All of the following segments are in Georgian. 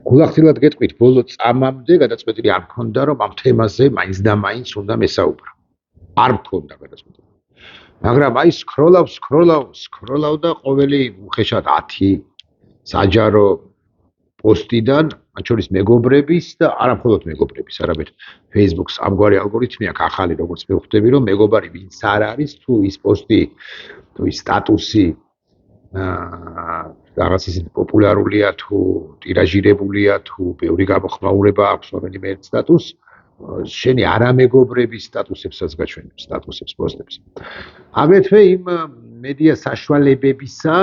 გულახდილად გეტყვით, ბოლო წამამდე გადაწყვეტილი არ მქონდა, რომ ამ თემაზე მაინც და მაინც უნდა მესაუბრო. არ მქონდა გადაწყვეტილი. მაგრამ აი სკროლავ და ყოველი უხეშად 10 საჯარო პოსტიდან, მათ შორის მეგობრების და არა მხოლოდ მეგობრების, არამედ Facebook-ს ამგვარი ალგორითმი აქვს ახალი, როგორც მე ვხვდები, რომ მეგობარი ვინც არ არის, თუ ის პოსტი, თუ ის სტატუსი რაღაც ისეთი პოპულარულია, თუ ტირაჟირებულია, თუ ბევრი გამოხმაურება აქვს რომელიმე სტატუსს, შენი არამეგობრების სტატუსებსაც გაჩვენებს, სტატუსებს, პოსტებს. აგრეთვე იმ მედია საშუალებებისა,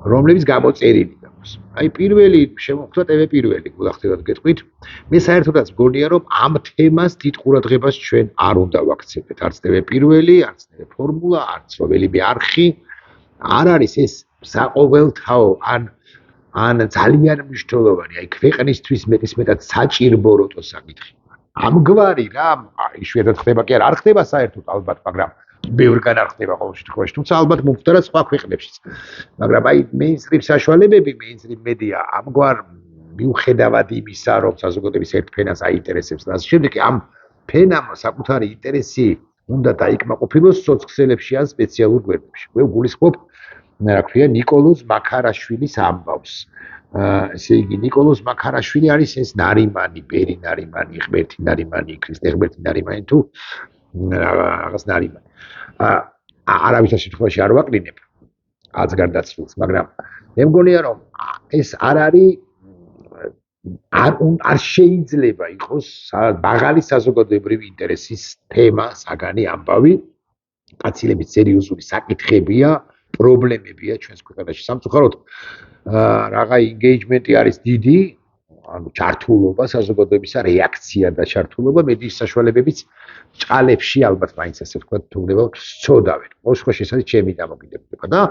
რომლებიც გამოწერილი აქვს. აი პირველი შემოხვდა TV პირველი, გულახდილად გეტყვით. მე საერთოდაც მგონია, რომ ამ თემას დიდ ყურადღებას ჩვენ არ უნდა ვაქცევდეთ. არც TV პირველი, არც TV ფორმულა, არც რომელიმე არხი. არ არის ეს საყოველთაო ან ძალიან მნიშვნელოვანი, აი ქვეყნისთვის მეტისმეტად საჭირბოროტო საკითხი. ამგვარი რამ იშვიათად ხდება კი არ ხდება საერთოდ ალბათ, მაგრამ ბევრგან არ ხდება ყოველ შემთხვევაში, თუმცა ალბათ მომხდარა სხვა ქვეყნებშიც. მაგრამ აი მეინსტრიმ საშუალებები, მეინსტრიმ მედია ამგვარ მიუხედავად იმისა, რომ საზოგადოების ერთ ფენას აინტერესებს და ასე შემდეგ, ამ ფენამ საკუთარი ინტერესი უნდა დაიკმაყოფილოს სოციალებში ან სპეციალურ გვერდებში. მე ვგულისხმობ, რა ქვია, ნიკოლოზ მაქარაშვილის ამბავს. ესე იგი, ნიკოლოზ მაქარაშვილი არის ეს ნარიმანი, ბერი ნარიმანი, ღმერთი ნარიმანი, ქრისტე ღმერთი ნარიმანი თუ რაღაც ნარიმანი. არავის შემთხვევაში არ ვაკლინებ აც გარდაცვლილს, მაგრამ მე მგონია, რომ ეს არ არის არ შეიძლება იყოს მაღალი საზოგადოებრივი ინტერესის თემა, საგანი ამბავი, კაცილებით სერიოზული საკითხებია, პრობლემებია ჩვენს ქვეყანაში. სამწუხაროდ რაღა ინგეიჯმენტი არის დიდი, ანუ ჩართულობა საზოგადოებისა, რეაქცია და ჩართულობა მედიის საშუალებებიც ჭყალებში ალბათ მაინც ასე ვთქვათ, თუნდაც სწოდავენ. ყოველ შემთხვევაში ეს არის ჩემი დამოკიდებულება და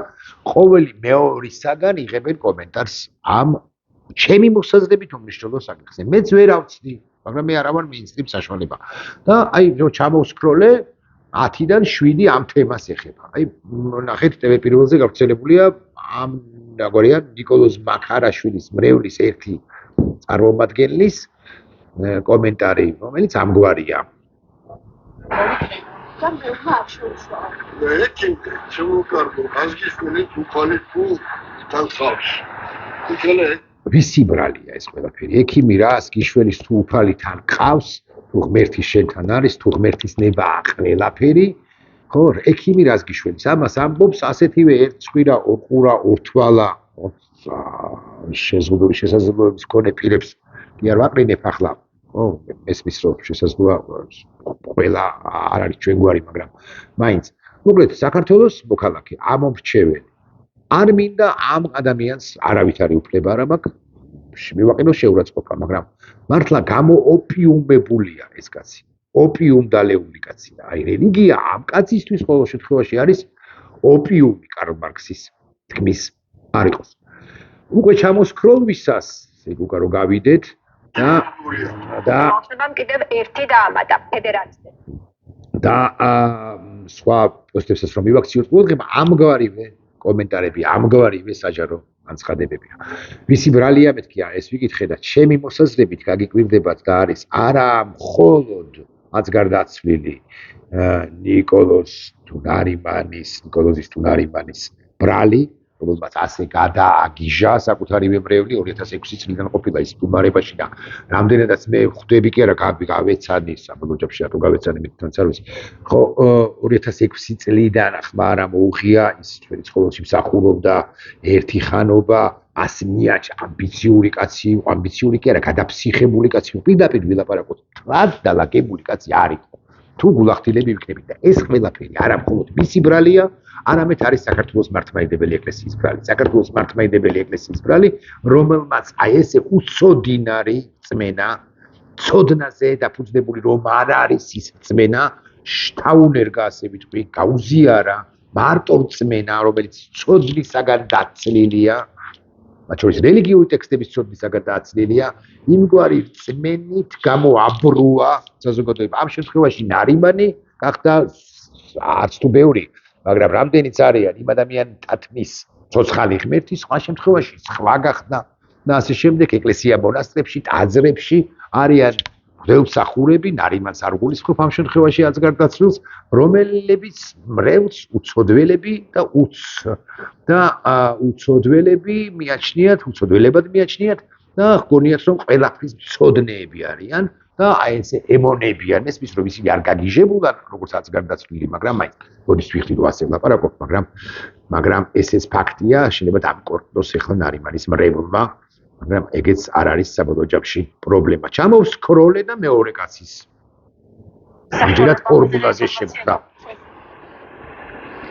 ყოველი მეორისაგან იღებენ კომენტარს ამ ჩემი მოსაზრებით უმნიშვნელო საკითხზე. მეც ვერ ავწდი, მაგრამ მე არა ვარ მეინსტრიმ საშუალება. და აი რო ჩამოვსკროლე 10-დან 7 ამ თემას ეხება. აი ნახეთ TV პირველზე გავრცელებულია ამ ნაგვარია ნიკოლოზ მაქარაშვილის მრევლის ერთი წარმომადგენლის კომენტარი, რომელიც ამგვარია. ვისი ბრალია ეს ყველაფერი? ექიმი რა გიშველის თუ უფალი თან ყავს, თუ ღმერთი შენთან არის, თუ ღმერთის ნება ყველაფერი, ხო, ექიმი რას გიშველის? ამას ამბობს ასეთივე ერთცხვირა, ორყურა, ორთვალა, შეზღუდული შესაძლებლობების მქონე პირებს კი არ ვაკრინებ ახლა, ხო, მესმის რომ შესაძლოა ყველა არ არის ჩვენგვარი, მაგრამ მაინც მოკლედ საქართველოს მოქალაქე ამომრჩეველი არ მინდა ამ ადამიანს არავითარი უფლება არ მაქვს მივაყენო შეურაცხყოფა, მაგრამ მართლა გამოოპიუმებულია ეს კაცი, ოპიუმდალეული კაცია. აი რელიგია ამ კაცისთვის ყოველ შემთხვევაში არის ოპიუმი, კარლ მარქსის თქმის არ იყოს. უკვე ჩამოსკროლვისას, ეგ უკვე რომ გავიდეთ და მოხდება კიდევ ერთი დაამატა ფედერაციზე. და სხვა პოსტებსაც რომ მივაქციოთ, მოხდება ამგვარივე კომენტარები, ამგვარივე საჯარო განცხადებებია. ვისი ბრალია მეთქია ეს ვიკითხე და ჩემი მოსაზრებით გაგიკვირდებათ და არის არა მხოლოდ აც გარდაცვლილი ნიკოლოზის თუნარიმანის ბრალი, რომელმაც ასე გადააგიჟა საკუთარი მემრევლი 2006 წლიდან ყოფილა ის სტუმარებაში და რამდენადაც მე ხვდები კი არა გავეცანი საბოლოოში რატო გავეცანი მითქაც არ ვიცი. ხო 2006 წლიდან ხმა არა მოუღია ის ჩვენი ცხოვრებაში მსახურობდა ერთი ხანობა ასმიაჩ ამბიციური კაცი, ამბიციური კი არა, გადაფსიხებული კაცი, პირდაპირ ვილაპარაკოთ, თლად დალაგებული კაცი არ იყო. თუ გულახდილები ვიქნებით და ეს ყველაფერი არა მხოლოდ მისი ბრალია, არამედ არის საქართველოს მართლმადიდებელი ეკლესიის ბრალი. საქართველოს მართლმადიდებელი ეკლესიის ბრალი, რომელმაც აი ესე უცოდინარი წმენა, ცოდნაზე დაფუძნებული რომ არ არის ის წმენა, შთაუნერგა ასე ვიტყვი, გაუზიარა მარტო წმენა, რომელიც ცოდნისაგან დაცლილია, მათ შორის რელიგიური ტექსტების ცოდნისაგან დაცლილია, იმგვარი წმენით გამოაბრუა საზოგადოება. ამ შემთხვევაში ნარიმანი გახდა არც თუ ბევრი, მაგრამ რამდენიც არიან იმ ადამიანთა თმის ცოცხალი ღმერთი სხვა შემთხვევაში სხვა გახდა და ასე შემდეგ ეკლესია მონასტრებში, ტაძრებში არიან მღვდელმსახურები, ნარიმანს არ გულისხმობ ამ შემთხვევაში აზგარდაცვლილს, რომლებიც მრევლს უცოდველები და უცოდველები მიაჩნიათ, უცოდველებად მიაჩნიათ და გონიათ რომ ყველაფრის მცოდნეები არიან და აი ესე ემონებიან ესმის რომ ისინი არ გაგიჟებულან როგორც აზგარდაცვლილი, მაგრამ აი როდის ვიხდი რომ ასე ვლაპარაკობ, მაგრამ ეს ფაქტია, შეიძლება დამკორდოს ახლა ნარიმანის მრევლმა, მაგრამ ეგეც არ არის საბოლოო ჯამში პრობლემა. ჩამოვს სკროლე და მეორე კაცის ჯერად ფორმულაზე შეხვდა.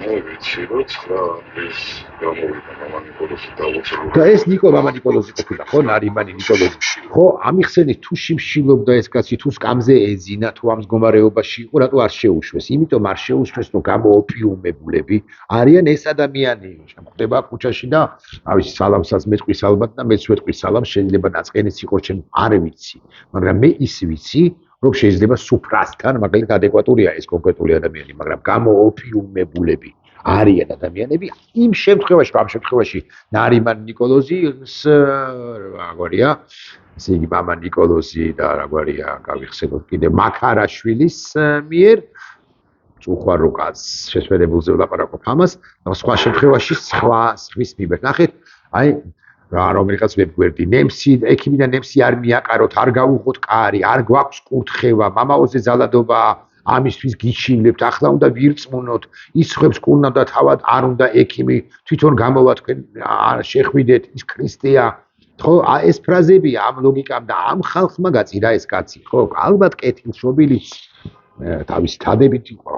ვიცი, როცა ეს გამოვიდა მამა ნიკოლოზი დაუწევდა. და ეს მამა ნიკოლოზი ყოფილა, ხო, ნარიმანი ნიკოლოზი. ხო, ამიხსენით თუ შიმშილობდა ეს კაცი, თუ სკამზე ეძინა, თუ ამ მდგომარეობაში იყო, რატო არ შეუშვეს? იმიტომ არ შეუშვეს, რომ გამოოპიუმებულები არიან ეს ადამიანები. ხდება ქუჩაში და ავი სალამსაც მეტყვის ალბათ და მეც ვეტყვის სალამს, შეიძლება ნაწყენიც იყოს, ჩემ არ ვიცი, მაგრამ მე ის ვიცი, რომ შეიძლება სუფრასთან, მაგალითად ადეკვატურია ეს კონკრეტული ადამიანი, მაგრამ გამოოპიუმებულები არიან ადამიანები იმ შემთხვევაში ნარიმან ნიკოლოზის რაგვარია ესე იგი მამა ნიკოლოზი და რაგვარია გავიხსენოთ კიდე მაქარაშვილის მიერ უხარო კაც შესაძლებელზე ვლაპარაკობ ამას და სხვა შემთხვევაში სხვის მიმართ ნახეთ აი რომელიღაც ვებგვერდი ნემსი ექიმიდან ნემსი არ მიაყაროთ არ გავუღოთ კარი არ გვაქვს კურთხევა მამაოზე ზალადობა ამისთვის გიჩინებთ ახლა უნდა ვირწმუნოთ ის ხებს კურნა და თავად არ უნდა ექიმი თვითონ გამოვა თქვენ შეხვიდეთ ის ქრისტეა ხო ეს ფრაზებია ამ ლოგიკამ და ამ ხალხმა გაწირა ეს კაცი ხო ალბათ კეთილშობილი თავის თადებით იყო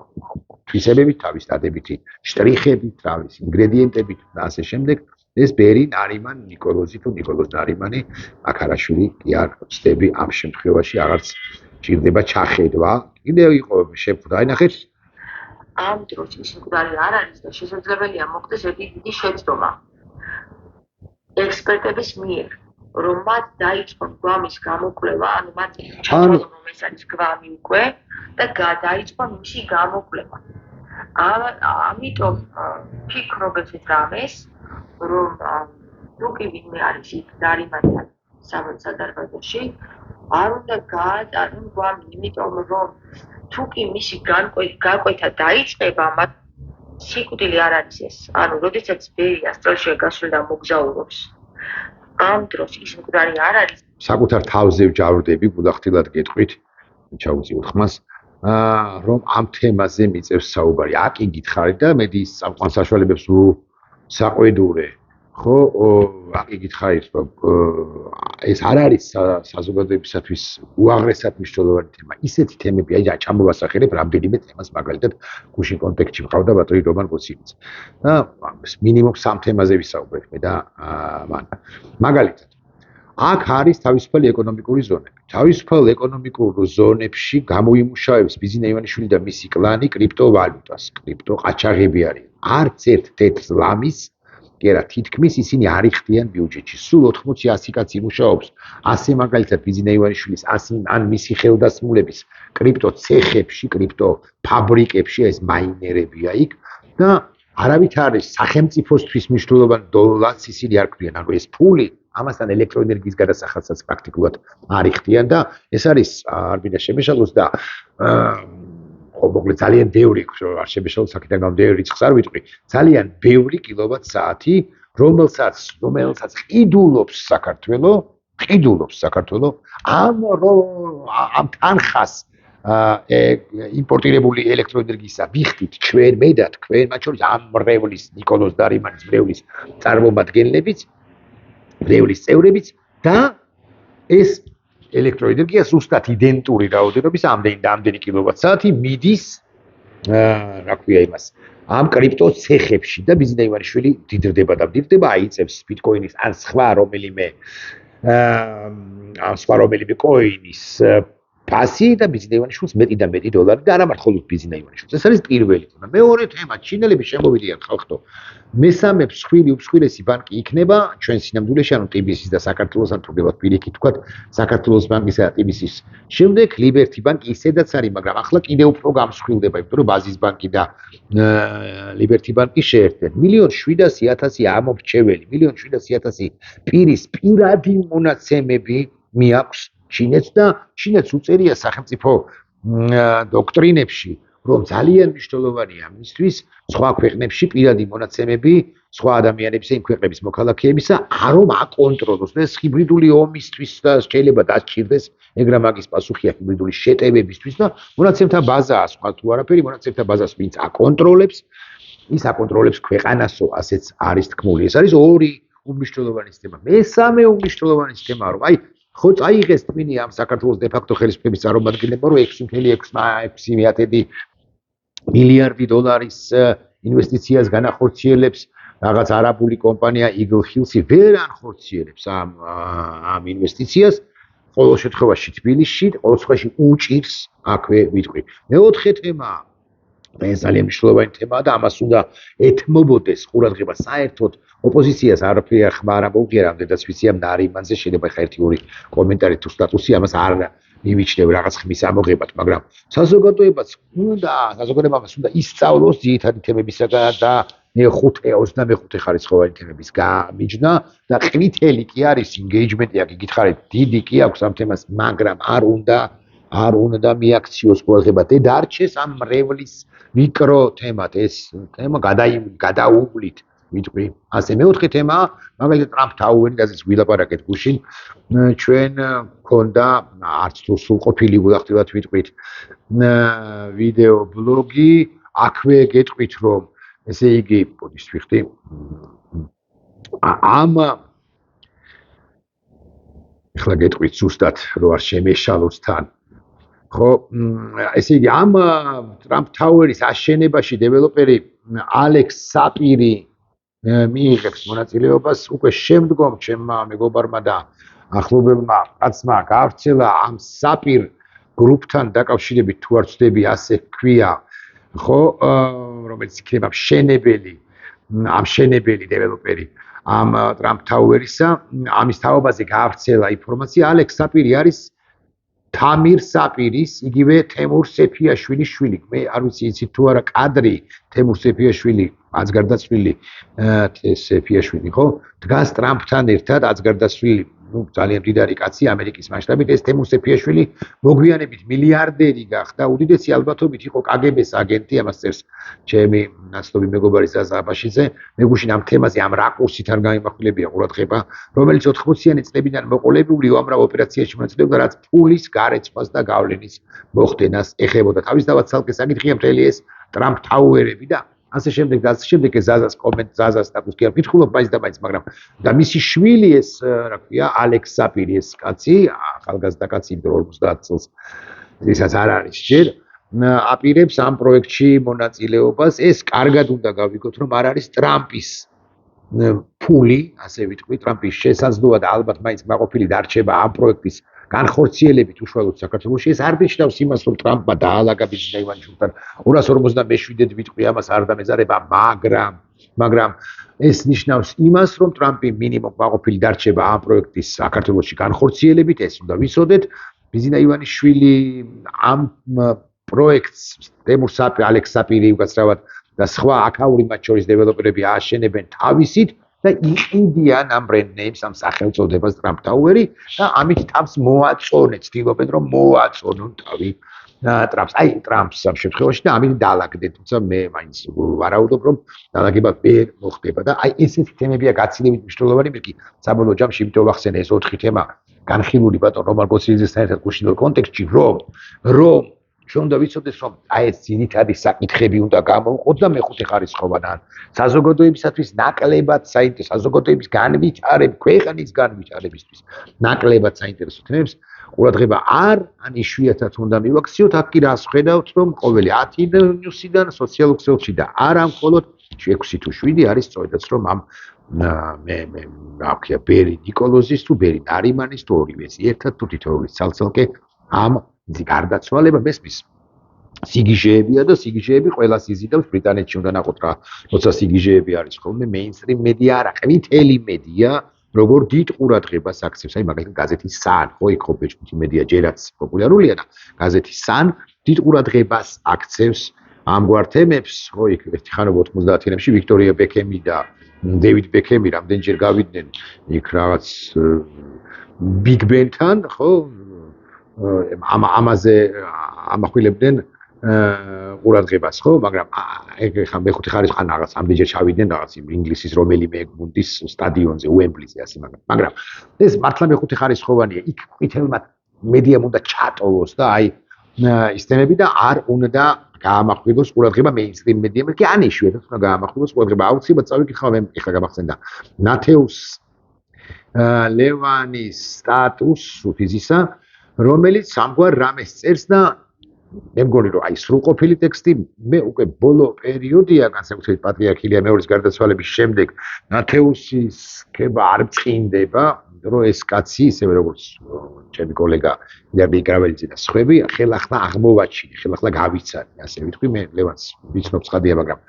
თვისებებით თავის თადებითი შტრიხებით თავის ინგრედიენტებით და ასე შემდეგ ეს ბერი ნარიმან ნიკოლოზი თუ ნიკოლოზ ნარიმანი მაქარაშვილი კი არ ვწდები ამ შემთხვევაში აღარც ჭირდება ჩახედვა კიდევ იყო შეფუთა აი ნახეთ ამ დროს ის მკვდარი არ არის და შესაძლებელია მოხდეს დიდი შეცდომა ექსპერტების მიერ რომ მათ დაიწყონ გვამის გამოკვლევა ანუ მათ ჩაჩვენონ რომ ეს არის გვამი უკვე და დაიწყონ მისი გამოკვლევა ამიტომ ფიქრობ ეს რამეს რომ თუ კი ვინმე არის იქ ნარიმანთან სადარბაზოში არ უნდა გაატარონ გვამი იმიტომ რომ თუ კი მისი გაკვეთა დაიწყება მათ სიკვდილი არ არის ეს ანუ როდესაც ბერი ასტრალში გასულ და მოგზაურობს ამ დროს ის მკვდარი არ არის საკუთარ თავზე ვჯავრდები გულახდილად გეტყვით ჩაუწიოთ ხმას რომ ამ თემაზე მიწევს საუბარი აკი გითხარით და მედიის წამყვან საშუალებებს საყვედურე ხო აკი გითხარით რომ ეს არ არის საზოგადოებისათვის უაღრესად მნიშვნელოვანი თემა ისეთი თემები აი ჩამოვასახელებ რამდენიმე თემას მაგალითად გუშინ კონტექსტში მყავდა ბატონი რომან გოცინიც და მინიმუმ 3 თემაზე ვისაუბრეთ მე და მან მაგალითად აქ არის თავისუფალი ეკონომიკური ზონები თავისუფალ ეკონომიკურ ზონებში გამოიმუშავებს ბიზნეს ივანიშვილი და მისი კლანი კრიპტოვალუტას კრიპტოყაჩაღები არის არც ერთ თეთრ ლამის კი არა თითქმის ისინი არ იხდიან ბიუჯეტში სულ 80-100 კაცი იმუშაობს ასე მაგალითად ბიზნეს ივანიშვილის ან მისი ხელდასმულების კრიპტო ცეხებში კრიპტო ფაბრიკებში ეს მაინერებია იქ და არავით არის სახელმწიფოსთვის მნიშვნელოვანი დოლარს ისინი არ ქმნიან ანუ ეს ფული ამასთან ელექტროენერგიის გადასახადსაც პრაქტიკულად არ იხდიან და ეს არის არ მინდა შემეშალოს და ხო მოკლედ ძალიან ბევრი არ შემეშალოს აქედან გამომდინარე რიცხვს არ ვიტყვი ძალიან ბევრი კილოვატ-საათი რომელსაც ყიდულობს საქართველო ამ თანხას იმპორტირებული ელექტროენერგიისა ვიხდით ჩვენ მე და თქვენ მათ შორის ამ მრევლის ნიკოლოზ ნარიმანის მრევლის წარმომადგენლებიც მრევლის წევრებიც და ეს ელექტროენერგია ზუსტად იდენტური რაოდენობის ამდენი კილოვატ-საათი მიდის რა ქვია იმას ამ კრიპტო ცეხებში და ბიზნეს ივანიშვილი დიდრდება აიწევს ბიტკოინის ან სხვა რომელიმე კოინის ფასი და ბიზნა ივანიშვილს მეტი და მეტი $. და არა მარტო ბიზნა ივანიშვილს. ეს არის პირველი თემა. მეორე თემა, ჩინელები შემოვიდიან ხალხო. მესამე უცხოელი ბანკი იქნება ჩვენ სინამდვილეში, ანუ TBS-ის და საქართველოს ან პრობლემად პირიქით თქვათ, საქართველოს ბანკისა და TBS-ის. შემდეგ Liberty ბანკი ისედაც არის, მაგრამ ახლა კიდევ უფრო გამსხვილდება, იმიტომ რომ ბაზის ბანკი და Liberty ბანკი შეერთდნენ. 1,700,000 ამორჩეველი, 1,700,000 პირის პირადი მონაცემები მიაქვს ჩინეთს და ჩინეთს უწერია სახელმწიფო დოქტრინებში, რომ ძალიან მნიშვნელოვანია მისთვის სხვა ქვეყნებში პირადი მონაცემები, სხვა ადამიანების, იმ ქვეყნების მოქალაქეებისა, რომ აკონტროლოს და ეს ჰიბრიდული ომისთვის და შეიძლება დასჭირდეს, ეგრა მაგის პასუხია ჰიბრიდული შეტევებისთვის და მონაცემთა ბაზაა, სხვა თუ არაფერი, მონაცემთა ბაზას ვინც აკონტროლებს, ის აკონტროლებს ქვეყანასო, ასეც არის თქმული. ეს არის ორი უმნიშვნელოვანი თემა. მესამე უმნიშვნელოვანი თემა, რომ ხო წაიღეს თმინი ამ საქართველოს დე-ფაქტო ხელისუფლების წარმომადგენლებმა, რომ $6,600 მილიარდი ინვესტიციას განახორციელებს რაღაც არაბული კომპანია Eagle Hills-ი ვერ ანხორციელებს ამ ინვესტიციას ყოველ შემთხვევაში თბილისში, ყოველ შემთხვევაში უჭირს აქვე ვიტყვი. მეოთხე თემა ეს ძალიან მნიშვნელოვანი თემაა და ამას უნდა ეთმობოდეს ყურადღება საერთოდ ოპოზიციას არაფერი ხმა არ მოუღია რამდენიც ვიცი ამ ნარიმანზე შეიძლება ხა ერთი ორი კომენტარი თუ სტატუსი ამას არ მივიჩნევ რაღაც ხმის ამოღებად, მაგრამ საზოგადოებაც უნდა ისწავლოს ძირითადი თემებისაგან და 25 ხარისხოვანი თემების გამიჯნა და ყვითელი კი არის engagement-ი აქ გითხარით დიდი კი აქვს ამ თემას, მაგრამ არ უნდა მიაქციოს ყურადღება და დარჩეს ამ მრევლის მიკრო თემად ეს თემა გადაუვლით ვიტყვი. ასე მეოთხე თემა, მაგალითად ტრამპ ტაუერი, რაზეც ვილაპარაკეთ გუშინ, ჩვენ გქონდა არც თუ სრულყოფილი გულახდილად ვიტყვით ვიდეო ბლოგი, აქვე გეტყვით რომ ესე იგი, ბოდის ვიხდი, ახლა გეტყვით ზუსტად რო არ შემეშალოს თან. ხო, ესე იგი, ამ ტრამპ ტაუერის აშენებაში დეველოპერი ალექს საპირი მიიღებს მონაწილეობას უკვე შემდგომ ჩემმა მეგობარმა და ახლობელმა კაცმა გავრცელა ამ საპირ გრუპთან დაკავშირებით თუ არ ვცდები ასე ქვია ხო რომელიც იქნება მშენებელი დეველოპერი ამ ტრამპ ტაუერისა ამის თაობაზე გავრცელა ინფორმაცია ალექს საპირი არის თამիր საპირის იგივე თემურ სეფიაშვილის შვილი მე არ ვიცი იცით თუ არა კადრი თემურ სეფიაშვილი აცგარდაცვლილი სეფიაშვილი ხო დგას ტრამპთან ერთად აცგარდაცვლილი ძალიან დიდარი კაცი ამერიკის მასშტაბით ეს თემურ სეფიაშვილი მოგვიანებით მილიარდერი გახდა უდიდესი ალბათობით იყო კგბ-ს აგენტი ამას წერს ჩემი ნაცნობი მეგობარი ზაზა აბაშიძე მე გუშინ ამ თემაზე ამ რაკურსით არ გამიმახვილებია ყურადღება რომელიც 80-იანი წლებიდან მოყოლებული უამრავ ოპერაციაში მონაწილეობდა რაც ფულის გარეცვას და გავლენის მოხდენას ეხებოდა თავისთავად ცალკე საკითხია მთელი ეს ტრამპ ტაუერები და ასე შემდეგ ზაზას ზაზას სტატუსი არ ვკითხულობ მაინც და მაინც მაგრამ და მისი შვილი ეს რა ქვია ალექს საპირი ეს კაცი ახალგაზრდა კაცი 50 წელს ისაც არ არის ჯერ აპირებს ამ პროექტში მონაწილეობას ეს კარგად უნდა გავიგოთ რომ არ არის ტრამპის ფული ასე ვიტყვი ტრამპის შესაძლოა და ალბათ მაინც მაყოფილი დარჩება ამ პროექტის განხორციელებით უშუალოდ საქართველოში ეს არ ნიშნავს იმას რომ ტრამპმა დაალაგა ბიზნეს ივანიშვილთან 257-ით ვიტყვი ამას არ დამეზარება მაგრამ ეს ნიშნავს იმას რომ ტრამპი მინიმუმ მაყოფილი დარჩება ამ პროექტის საქართველოში განხორციელებით ეს უნდა ვიცოდეთ ბიზნეს ივანიშვილი ამ პროექტს თემურ ალექს საპირი უკაცრავად და სხვა აქაური მათ შორის დეველოპერები ააშენებენ თავისით და იყიდიან ამ ბრენდ ნეიმს ამ სახელწოდებას ტრამპ ტაუერი და ამით თავს მოაწონეთ ცდილობენ რომ მოაწონონ თავი ტრამპს აი ტრამპს ამ შემთხვევაში და ამით დაალაგდეთ თუმცა მე მაინც ვარაუდობ რომ დაალაგება ვერ მოხდება და აი ესეთი თემებია გაცილებით მნიშვნელოვანი მე კი საბოლოო ჯამში იმიტომ ვახსენე ეს 4 თემა განხილული ბატონ რომან გოცლიძესთან ერთად გუშინდელ კონტექსტში რომ ჩვენ უნდა ვიცოდეთ რომ აი ეს ძირითადი საკითხები უნდა გამოვყოთ და მეხუთე ხარისხოვან საზოგადოებისათვის ნაკლებად საინტერესო საზოგადოების განვითარება ქვეყნის განვითარებისთვის ნაკლებად საინტერესო თემებს ყურადღება არ ან იშვიათად უნდა მივაქციოთ აქ კი რას ხედავთ რომ ყოველი 10 ნიუსიდან სოციალურ ქსელში და არა მხოლოდ 6 თუ 7 არის სწორედაც რომ ამ მე რა ქვია ბერი ნიკოლოზის თუ ბერი ნარიმანის თუ ორივეს ერთად თუ თითოეულის ცალ-ცალკე ამ ისი გარდაცვალება მესმის სიგიჟეებია და სიგიჟეები ყველას იზიდავს ბრიტანეთში უნდა ნახოთ რა როცა სიგიჟეები არის ხოლმე მეინსტრიმ მედია არა ყვითელი მედია როგორ დიდ ყურადღებას აქცევს აი მაგალითად გაზეთი სან ხო იქ ხო ბეჭდვითი მედია ჯერაც პოპულარულია და გაზეთი სან დიდ ყურადღებას აქცევს ამგვარ თემებს ხო იქ ერთხანობა 90-იანებში ვიქტორია ბეკემი და დევიდ ბეკემი რამდენჯერ გავიდნენ იქ რაღაც ბიგ ბენთან ხო ამაზე ამახვილებდნენ ყურადღებას ხო მაგრამ ეგ ხა მეხუთე ხარისხან რაღაც ამდენჯერ ჩავიდნენ რაღაც ინგლისის რომელიმე გუნდის სტადიონზე უემბლიზე ასე მაგრამ ეს მართლა მეხუთე ხარისხოვანია იქ ყვითელმა მედიამ უნდა ჩატოვოს და აი ის თემები და არ უნდა გაამახვილოს ყურადღება მეინსტრიმ მედიამ კი ან იშვიათად უნდა გაამახვილოს ყურადღება აუცილებლად წავიკითხავ მე ეხლა გამახსენდა ნათეუს ლევანის სტატუსის რომელიც სამგვარ რამეს წერს და მე მგონი რომ აი სრულყოფილი ტექსტი მე უკვე ბოლო პერიოდია განსაკუთრებით პატრიარქ ილია მეორის გარდაცვალების შემდეგ ნათეუსის ქება არ წინდება რომ ეს კაცი ისევე როგორც ჩემი კოლეგა ლიაბი გრაველიძე და სხვები ხელახლა აღმოვაჩინე ხელახლა გავიცანი ასე ვიტყვი მე ლევანს ვიცნობ ცხადია მაგრამ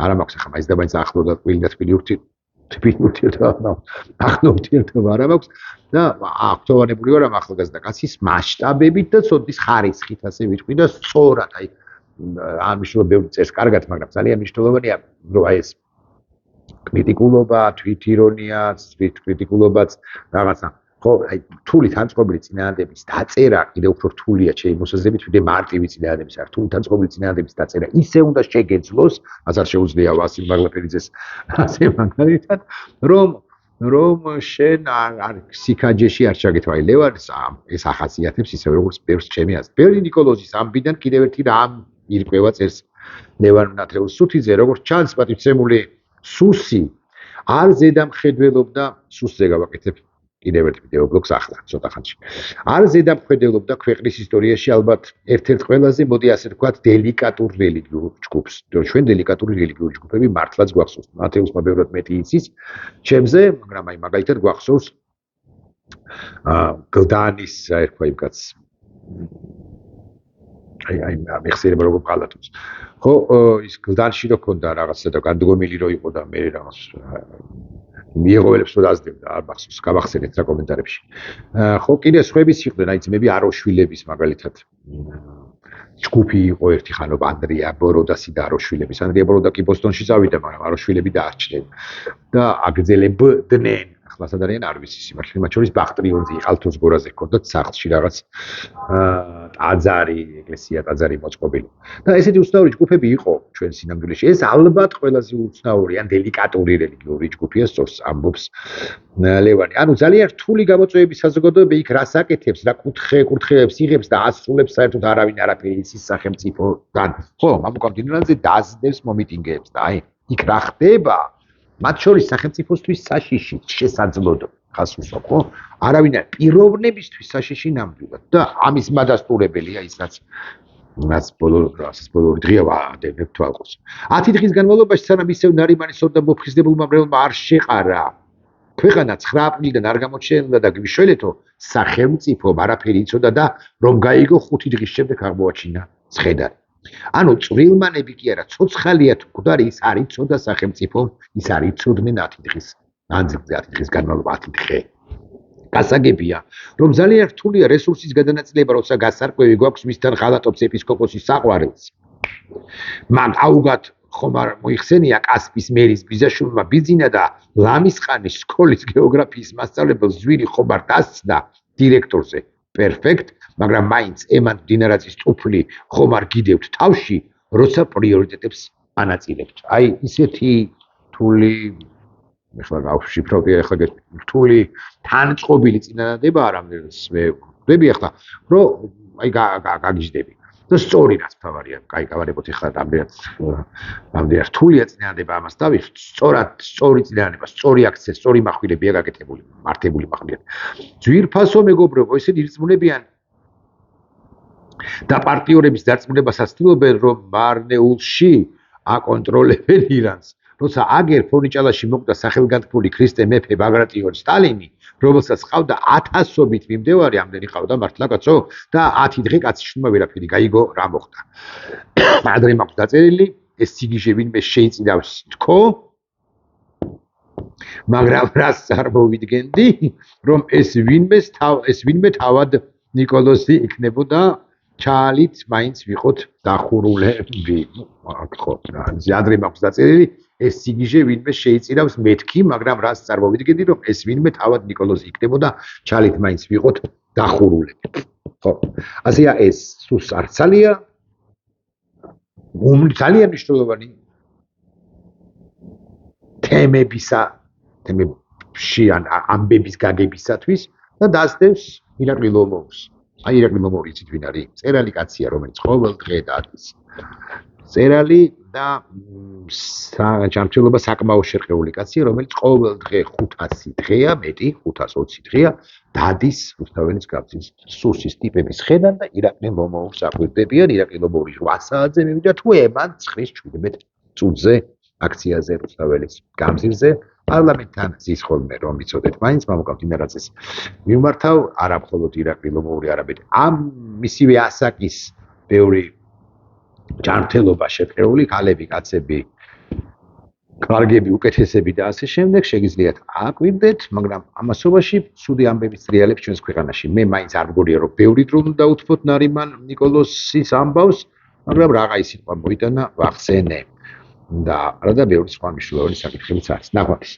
არა მაქვს ახლა მაინც და მაინც ახლო და თბილი და თბილი ურთიერთობა არა მაქვს და აქტუალურებული ვარ ამ ახალგაზრდა კაცის მასშტაბებით და ცოდნის ხარისხით ასე ვიტყვი და სწორად აი ამ მნიშვნელობით ბევრი წერს კარგად მაგრამ ძალიან მნიშვნელოვანია რომ აი ეს კრიტიკულობა თვითირონიაც კრიტიკულობაც რაღაცა ხო აი რთული თანწყობილი წინააღმდეგობის დაწერა კიდევ უფრო რთულია შემოსაზრებით ვიდრე მარტივი წინააღმდეგობის არ რთული თანწყობილი წინააღმდეგობის დაწერა ისე უნდა შეგეძლოს ასე შეუძლია ვასილ მაღლაფერიძეს ასე მაგალითად რომ შენ არ სიქაჯეში არ ჩაგეთვა აი ლევანს ეს ახასიათებს ისე როგორც ბევრს ჩემი აზრით ბევრი ნიკოლოზის ამბიდან კიდევ ერთი რამ ირკვევა წერს ლევან ნათეუს სუთიძე როგორც ჩანს პატივცემული სუსი არ ზედამხედველობდა სუსზე გავაკეთებ კიდევ ერთ ვიდეობლოგს ახლა ცოტა ხანში არ ზედამხედველობდა ქვეყნის ისტორიაში ალბათ ერთ-ერთ ყველაზე მოდი ასე ვთქვათ დელიკატურ რელიგიურ ჯგუფს ჩვენ დელიკატური რელიგიური ჯგუფები მართლაც გვახსოვს ნათეუსმა ბევრად მეტი იცის ჩემზე მაგრამ აი მაგალითად გვახსოვს გლდანის რა ერქვა იმ კაცს აი მეხსიერება როგორ ყალატობს ხო ის გლდანში რო ქონდა რაღაცა და განდგომილი რო იყო და მე რაღაც მიიღოველებს რო დაძდებდა არ მახსოვს გავახსენეთ რა კომენტარებში ხო კიდე სხვების იყვნენ აი ძმები აროშვილების მაგალითად ჯგუფი იყო ერთი ხანობა ანდრია ბოროდასი და აროშვილების ანდრია ბოროდა კი ბოსტონში წავიდა მაგრამ აროშვილები დაარჩნენ და აგრძელებდნენ ახლა სად არიან არ ვიცი სიმართლე მათ შორის ბახტრიონზე იყალთოს გორაზე ჰქონდათ სახლში რაღაც ტაძარი ეკლესია ტაძარი მოწყობილი და ესეთი უცნაური ჯგუფები იყო ჩვენ სინამდვილეში ეს ალბათ ყველაზე უცნაური ან დელიკატური რელიგიური ჯგუფია სწორს ამბობს ლევანი ანუ ძალიან რთული გამოწვევების საზოგადოება იქ რას აკეთებს რა კურთხეებს იღებს და ასრულებს საერთოდ არავინ არაფერი იცის სახელმწიფოდან ხო მამუკამდინარანზე დაძდებს მომიტინგეებს და აი იქ რა ხდება მათ შორის სახელმწიფოსთვის საშიში შესაძლოდო ხას უსვამ ხო არავინ არ პიროვნებისთვის საშიში ნამდვილად და ამის მადასტურებელია ის რაც ბოლო დღეა ვადებ თვალყოს 10 დღის განმავლობაში სანამ ისევ ნარიმანის და მოფხიზდებულმა მრევლმა არ შეყარა ქვეყანა 9 აპრილიდან არ გამოჩენილა და გვიშველეთო სახელმწიფო არაფერი იცოდა და რომ გაიგო 5 დღის შემდეგ აღმოაჩინა ცხედარი ანუ წვრილმანები კი არა ცოცხალია თუ მკვდარი ის არ იცოდა სახელმწიფო ის არ იცოდნენ 10 დღის ანძილზე 10 დღის განმავლობა 10 დღე გასაგებია რომ ძალიან რთულია რესურსის გადანაწილება როცა გასარკვევი გვაქვს ვისთან ღალატობს ეპისკოპოსის საყვარელს მაგ აუგად ხომ არ მოიხსენია კასპის მერის ბიზაშვილმა ბიძინა და ლამისყანის სკოლის გეოგრაფიის მასწავლებელს ზვირი ხომ არ დასცდა დირექტორზე პერფექტ მაგრამ მაინც ემან დინარაძის წופლი ხომ არ გიდევთ თავში როცა პრიორიტეტებს ანაწილებთ აი ისეთი რთული ეხლა გავშიფროვდი ეხლა რთული თანწყობილი წინადადება რამდენიც მე ვხვდები ახლა რომ აი გაგიჟდები და სწორი რაც თავარია კაი გავარებოთ ეხლა რამდენად რთულია წინადადება ამას დავიხსნით სწორად სწორი წინადადება სწორი აქცია სწორი מחვილებია გაკეთებული მართებული מחვილები ძვირფასო მეგობრებო ესეთი ირწმუნებიან და პარტიორების დარწმუნებას ასწრებენ რომ მარნეულში აკონტროლებენ ირანს როცა აგერ ფორნიჭალაში მოკვდა სახელგანთქმული ქრისტე მეფე ბაგრატიონ სტალინი, რომელსაც ყავდა 1000-ობით მიმდევარი, ამდენი ყავდა მართლა კაცო და 10 დღე კაცი შვილმა ვერაფერი გაიგო რა მოხდა. ადრე მაქვს დაწერილი ეს სიგიჟე ვინმე შეიწირავს თქო, მაგრამ რას არ მოვიდგენდი, რომ ეს ვინმე თავად ნიკოლოზი იქნებოდა, ჩალით მაინც ვიყოთ დახურულები. ხო, ადრე მაქვს დაწერილი ეს სიგიჟე ვინმე შეიწირავს მეთქი, მაგრამ რას წარმოვიდგენდი, რომ ეს ვინმე თავად ნიკოლოზი იქნებოდა, ჩალით მაინც ვიყოთ დახურულები. ხო, ასეა ეს სულს არცალია ძალიან მნიშვნელოვანი თემებში ან ამბების გაგებისათვის და დასდევს ირაკლი ლომოვის. აი ირაკლი ლომოვი იცით ვინ არის? წერალი კაცია, რომელიც ყოველდღე დადის. წერალი და ჯანმრთელობა საკმაოდ შერყეული კაცია, რომელიც ყოველდღე 500 დღეა, მეტი 520 დღეა დადის რუსთაველის კაცის სუსის ტიპების ხედან და ირაკლი ლომოვის აკვირდებიან. ირაკლი ლომოვი 8 საათზე მივიდა თუ ემან 9-17 წუთზე აქციაზე რუსთაველის გამზირზე. პარლამენტთან ზის ხოლმე რომ ვიცოდეთ, მაინც მამუკამ დინარაძეს მიმართავ, არა მხოლოდ ირაკლი ლომოვი, არამედ ამ მისივე ასაკის ბევრი ჯანმრთელობა შეფრეული, ქალები, კაცები, კარგები, უკეთესები და ასე შემდეგ შეგიძლიათ აკვირდეთ, მაგრამ ამასობაში ცუდი ამბების ტრიალებს ჩვენს ქვეყანაში. მე მაინც არ მგონია რომ ბევრი დრო უნდა უთმოთ ნარიმან ნიკოლოზის ამბავს, მაგრამ რაღა ის სიტყვა მოიტანა ვახსენე. და რა და ბევრი სხვა მნიშვნელოვანი საკითხებიც არის. ნახვამდის.